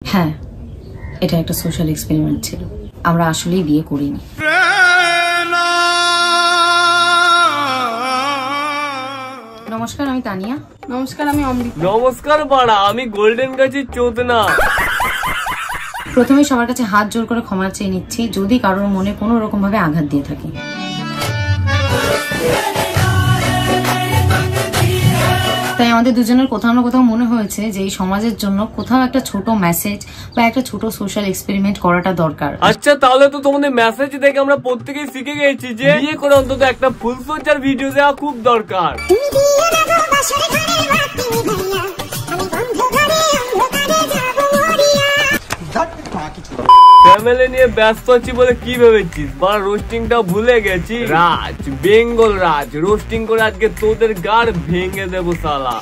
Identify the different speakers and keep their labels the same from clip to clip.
Speaker 1: হ্যাঁ, এটা একটা সোশ্যাল এক্সপেরিমেন্ট ছিল। আমরা আসলেই বিয়ে করিনি। নমস্কার, আমি তানিয়া।
Speaker 2: নমস্কার, আমি অমৃতা।
Speaker 3: নমস্কার বাড়া, আমি গোল্ডেন গাছের চোদনা।
Speaker 1: প্রথমে সবার কাছে হাত জোর করে ক্ষমা চেয়ে নিচ্ছি যদি কারোর মনে কোনো রকম ভাবে আঘাত দিয়ে থাকি। তাই আমাদের দুজনের কোথাও না কোথাও মনে হয়েছে যে এই সমাজের জন্য কোথাও একটা ছোট মেসেজ বা একটা ছোট সোশ্যাল এক্সপেরিমেন্ট করাটা দরকার।
Speaker 3: আচ্ছা, তাহলে তো তোমাদের মেসেজ দেখে আমরা প্রত্যেকেই শিখে গেছি যে বিয়ে করে অন্তত একটা ফুল সজ্জার ভিডিও দেওয়া খুব দরকার। ফ্যামিলি নিয়ে ব্যস্ত আছি বলে কি ভেবেছিস? বা রোস্টিংটা ভুলে গেছি। রাজ, বেঙ্গল রাজ রোস্টিং করে আজকে তোদের গাড় ভেঙে দেবো শালা।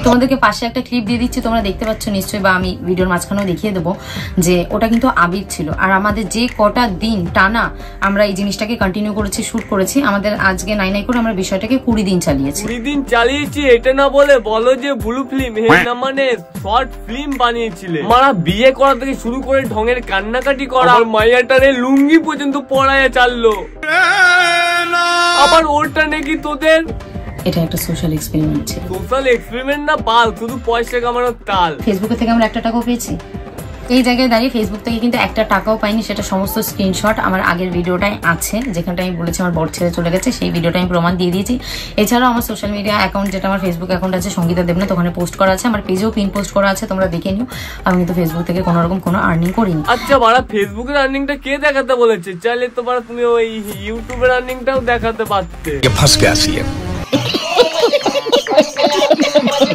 Speaker 1: তোমাদেরকে পাশে একটা ক্লিপ দিয়ে দিচ্ছি, তোমরা দেখতে পাচ্ছ নিশ্চয়ই, বা আমি ভিডিওর মাঝখানেও দেখিয়ে দেবো যে ওটা কিন্তু আবির ছিল। আর আমাদের যে কটা দিন টানা আমরা এই জিনিসটাকে কন্টিনিউ করেছি, শুট করেছি, আমাদের আজকে নাই করে আমরা বিষয়টাকে 20 দিন চালিয়েছি।
Speaker 3: 20 দিন চালিয়েছি এটা না বলে বলো যে ব্লু ফিল্ম না মানে শর্ট ফিল্ম বানিয়েছিলে। মারা বিয়ে করা থেকে শুরু করে ঢঙের কান্নাকাটি করা, মাইয়াটারে লুঙ্গি পর্যন্ত পড়ায় চাললো। আবার ওরটা নাকি তোদের
Speaker 1: এটা একটা সোশ্যাল এক্সপেরিমেন্ট ছিল।
Speaker 3: সোশ্যাল এক্সপেরিমেন্ট না বাল, শুধু পয়সা কামানোর তাল।
Speaker 1: ফেসবুকে থেকে আমরা 1 টাকাও পেয়েছি। এই জায়গায় দাঁড়িয়ে ফেসবুক থেকে কিন্তু 1 টাকাও পাইনি। সেটা সমস্ত স্ক্রিনশট আমার আগের ভিডিওটাই আছে, যেখানটা আমি বলেছি আমার বর ছেড়ে চলে গেছে, সেই ভিডিওটা আমি প্রমাণ দিয়ে দিয়েছি। এছাড়াও আমার সোশ্যাল মিডিয়া অ্যাকাউন্ট, যেটা আমার ফেসবুক অ্যাকাউন্ট আছে সঙ্গীতা দেবনাথ, ওখানে পোস্ট করা আছে। আমার পেজেও পিন পোস্ট করা আছে, তোমরা দেখে নিও। আমি কিন্তু ফেসবুক থেকে কোনো রকম কোনো আর্নিং করিনি।
Speaker 3: আচ্ছা বাড়া, ফেসবুকের আর্নিংটা কে দেখাতে বলেছে? চাইলে তো বাড়া তুমি ওই ইউটিউবের আর্নিংটাও দেখাতে পারতে।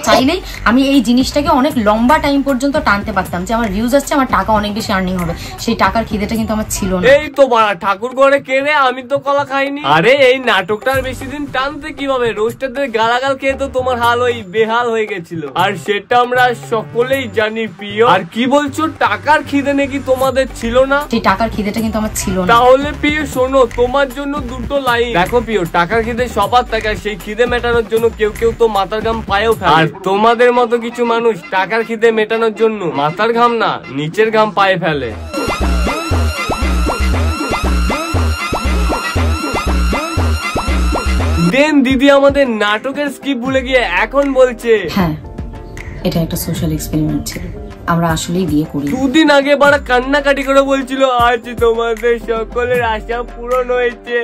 Speaker 1: চাইলেই আমি এই জিনিসটাকে অনেক লম্বা টাইম পর্যন্ত টানতে পারতাম যে আমার ভিউজ আসছে, আমার টাকা অনেক বেশি আর্নিং হবে। সেই টাকার খিদেটা কিন্তু আমার ছিল না।
Speaker 3: এই তো বাড়া, ঠাকুর ঘরে কেনে আমি তো কলা খাইনি। আরে এই নাটকটার বেশি দিন টানতে কিভাবে? রোস্টারদের গালাগাল খেয়ে তো তোমার হাল ওই বেহাল হয়ে গেছিল, আর সেটা আমরা সকলেই জানি প্রিয়। আর কি বলছো, টাকার খিদে নাকি তোমাদের ছিল না?
Speaker 1: সেই টাকার খিদেটা কিন্তু আমার ছিল না।
Speaker 3: তাহলে প্রিয় শোনো, তোমার জন্য 2টো লাইন। দেখো প্রিয়, টাকার খিদে সবার থাকে, সেই খিদে মেটানোর জন্য কেউ কেউ তো মাথার ঘাম পায়েও ফেলে। আর তোমাদের মতো কিছু মানুষ টাকার খিদে মেটানোর জন্য মাথার ঘাম না, নিচের ঘাম পায়ে ফেলে। দেন দিদি আমাদের নাটকের স্ক্রিপ্ট ভুলে গিয়ে এখন বলছে
Speaker 1: হ্যাঁ, এটা একটা সোশ্যাল এক্সপেরিমেন্ট ছিল। আমরা আসলেই বিয়ে করি।
Speaker 3: 2 দিন আগে বাড়া কান্নাকাটি করে বলছিল আজ তোমাদের সকলের আশা পূরণ হয়েছে,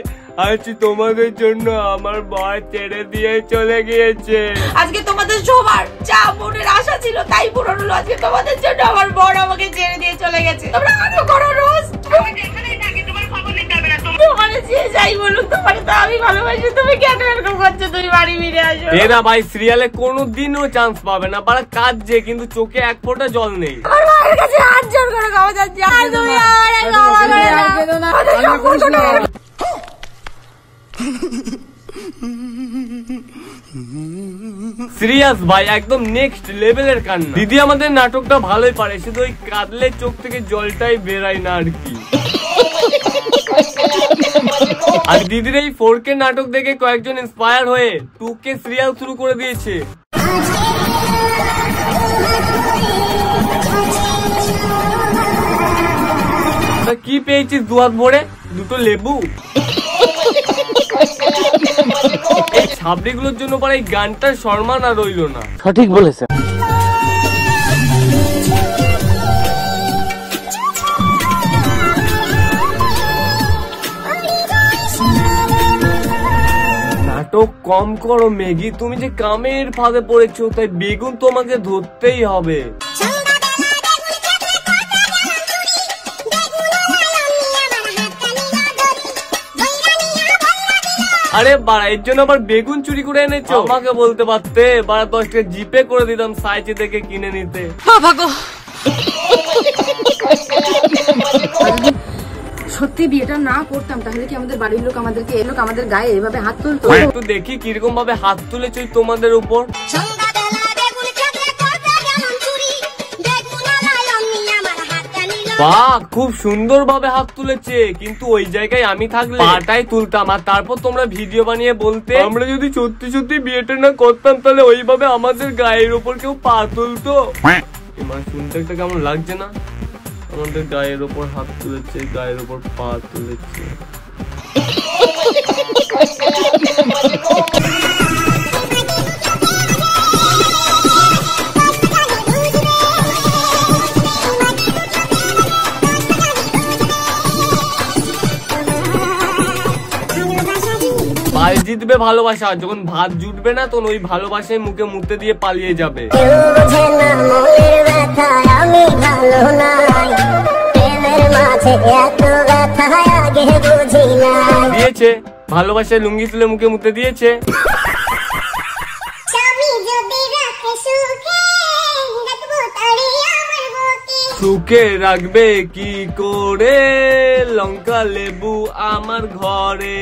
Speaker 3: আজ তোমাদের জন্য আমার বর ছেড়ে দিয়ে চলে গিয়েছে।
Speaker 2: আজকে তোমাদের সবার যা মনের আশা ছিল তাই পূরণ হলো। আজকে তোমাদের জন্য আমার বর আমাকে ছেড়ে দিয়ে চলে গেছে। তোমরা আরো করো রোজ। এখানেই থাকি, তোমার খবর নিতে হবে না। তোমার যে যাই বলুক, তোমার তো আমি ভালোবাসি। তুমি কেন এরকম করছো? তুমি বাড়ি ফিরে আসো।
Speaker 3: এরা ভাই সিরিয়ালে কোনোদিনও চান্স পাবে না। বাড়া কাজ যে, কিন্তু চোখে এক ফোঁটা জল নেই।
Speaker 2: আমার মায়ের কাছে হাত জোর করে ক্ষমা চাচ্ছি। আর তুমি আর ক্ষমা করে না।
Speaker 3: সিরিয়াস ভাই, একদম নেক্সট লেভেলের কান্না। দিদি আমাদের নাটকটা ভালোই পারে, শুধু ওই কাঁদলে চোখ থেকে জলটাই বেরায় না আর কি। আর দিদির এই 4K নাটক দেখে কয়েকজন ইন্সপায়ার হয়ে 2K সিরিয়াল শুরু করে দিয়েছে। কি পেয়েছিস 2 হাত ভরে? 2টো লেবু? এই ছাবড়িগুলোর জন্য পরে এই গানটার সম্মান আর রইল না।
Speaker 4: সঠিক বলেছে।
Speaker 3: নাটক কম করো মেঘি, তুমি যে কামের ফাঁদে পড়েছো, তাই বেগুন তোমাকে ধরতেই হবে। আরে বাড়া, এর জন্য আবার বেগুন চুরি করে এনেছো? আমাকে বলতে পারতে, বাড়া 10 টাকা জিপে করে দিতাম, সাইজে দেখে কিনে নিতে।
Speaker 2: সত্যি বিয়েটা না করতাম তাহলে কি আমাদের বাড়ির লোক আমাদের গায়ে এভাবে হাত তুলতো?
Speaker 3: একটু দেখি কিরকম ভাবে হাত তুলেছো তোমাদের উপর। বাহ, খুব সুন্দর ভাবে হাত তুলেছে, কিন্তু ওই জায়গায় আমি থাকলে পাটাই তুলতাম আর তারপর তোমরা ভিডিও বানিয়ে বলতে আমরা যদি সত্যি সত্যি বিয়েটা না করতাম তাহলে ওইভাবে আমাদের গায়ের উপর কেউ পা তুলতো। এবার শুনতে একটা কেমন লাগছে না? আমাদের গায়ের উপর হাত তুলেছে, গায়ের উপর পা তুলেছে। পাল জিতবে ভালোবাসা, যখন ভাত জুটবে না তখন ওই ভালোবাসায় মুখে মুতে দিয়ে পালিয়ে যাবে। দিয়েছে ভালোবাসায় লুঙ্গি তুলে মুখে মুতে দিয়েছে। সুখে রাখবে কি করে লঙ্কা লেবু আমার ঘরে।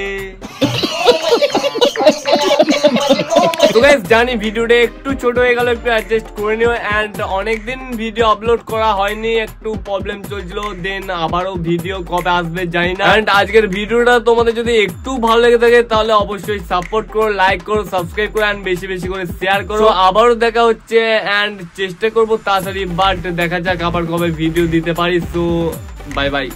Speaker 3: তো গাইস জানি ভিডিওটা একটু ছোট হয়ে গেল, একটু অ্যাডজাস্ট করে নিও। এন্ড অনেকদিন ভিডিও আপলোড করা হয়নি, একটু প্রবলেম চলছিল, দেন আবারও ভিডিও কবে আসবে জানি না। এন্ড আজকের ভিডিওটা তোমাদের যদি একটু ভালো লেগে থাকে তাহলে অবশ্যই সাপোর্ট করো, লাইক করো, সাবস্ক্রাইব করো এন্ড বেশি বেশি করে শেয়ার করো। আবারও দেখা হচ্ছে এন্ড চেষ্টা করবো তাড়াতাড়ি, বাট দেখা যাক আবার কবে ভিডিও দিতে পারি। So bye bye.